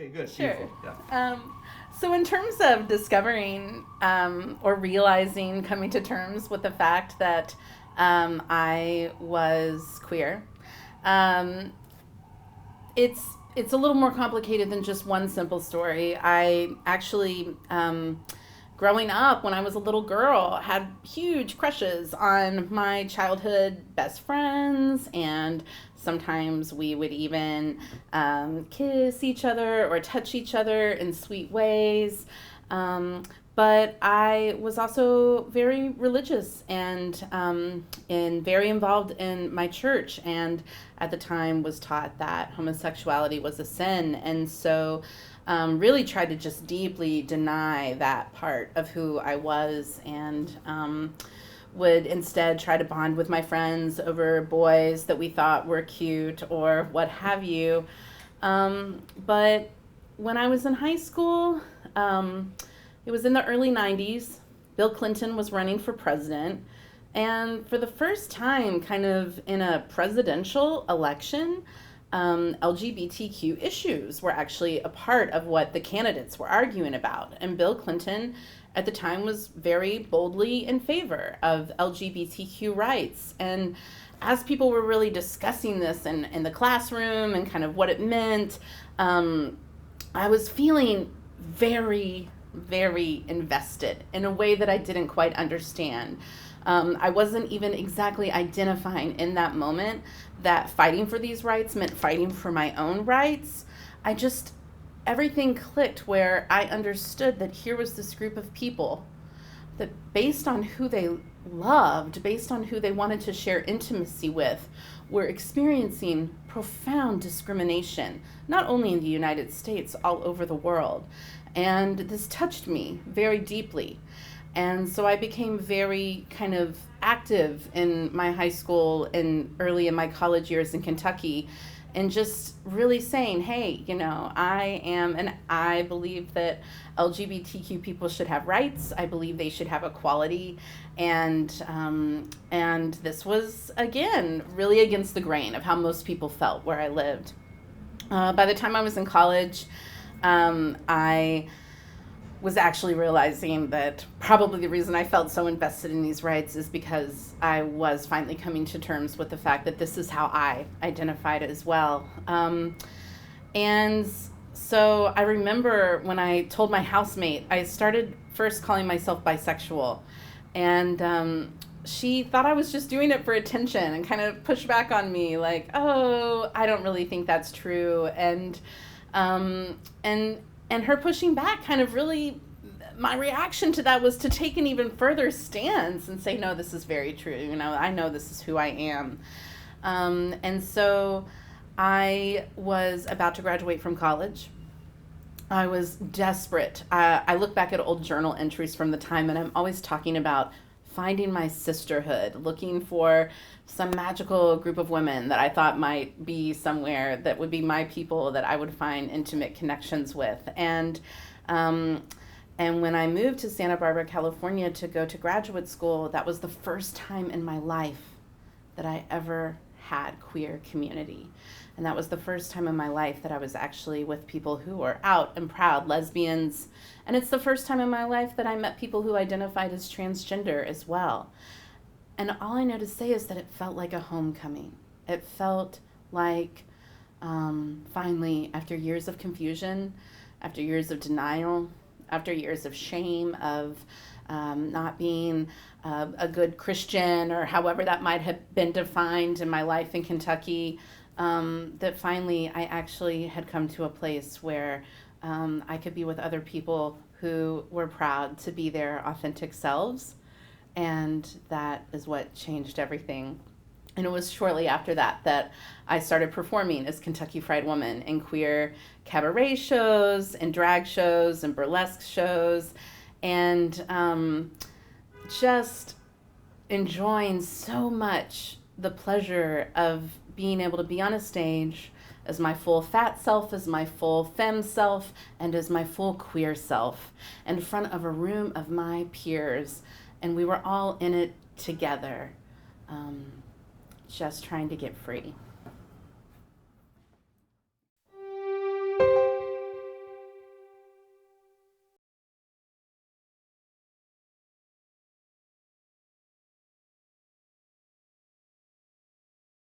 Okay, good. Sure. Beautiful. Yeah. So in terms of discovering or realizing, coming to terms with the fact that I was queer, um, it's a little more complicated than just one simple story. I actually, growing up when I was a little girl, had huge crushes on my childhood best friends, and sometimes we would even kiss each other or touch each other in sweet ways. But I was also very religious and very involved in my church, and at the time was taught that homosexuality was a sin, and so really tried to just deeply deny that part of who I was, and would instead try to bond with my friends over boys that we thought were cute or what have you. But when I was in high school, it was in the early 90s. Bill Clinton was running for president. And for the first time, kind of in a presidential election, LGBTQ issues were actually a part of what the candidates were arguing about. And Bill Clinton at the time was very boldly in favor of LGBTQ rights. And as people were really discussing this in the classroom and kind of what it meant, I was feeling very, very invested in a way that I didn't quite understand. I wasn't even exactly identifying in that moment that fighting for these rights meant fighting for my own rights. Everything clicked where I understood that here was this group of people that, based on who they loved, based on who they wanted to share intimacy with, were experiencing profound discrimination, not only in the United States, all over the world. And this touched me very deeply. And so I became very kind of active in my high school and early in my college years in Kentucky, and just really saying, hey, I believe that LGBTQ people should have rights. I believe they should have equality. And this was, again, really against the grain of how most people felt where I lived. By the time I was in college, I was actually realizing that probably the reason I felt so invested in these rights is because I was finally coming to terms with the fact that this is how I identified as well. And so I remember when I told my housemate, I started first calling myself bisexual, and she thought I was just doing it for attention and kind of pushed back on me like, oh, I don't really think that's true. And her pushing back kind of really, my reaction to that was to take an even further stance and say, no, this is very true. I know this is who I am. And so I was about to graduate from college. I was desperate. I look back at old journal entries from the time, and I'm always talking about finding my sisterhood, looking for some magical group of women that I thought might be somewhere that would be my people that I would find intimate connections with. And when I moved to Santa Barbara, California to go to graduate school, that was the first time in my life that I ever had queer community. And that was the first time in my life that I was actually with people who were out and proud lesbians. And it's the first time in my life that I met people who identified as transgender as well. And all I know to say is that it felt like a homecoming. It felt like finally, after years of confusion, after years of denial, after years of shame, of not being a good Christian, or however that might have been defined in my life in Kentucky, that finally I actually had come to a place where I could be with other people who were proud to be their authentic selves. And that is what changed everything. And it was shortly after that I started performing as Kentucky Fried Woman in queer cabaret shows and drag shows and burlesque shows, and just enjoying so much the pleasure of being able to be on a stage as my full fat self, as my full femme self, and as my full queer self in front of a room of my peers. And we were all in it together, just trying to get free.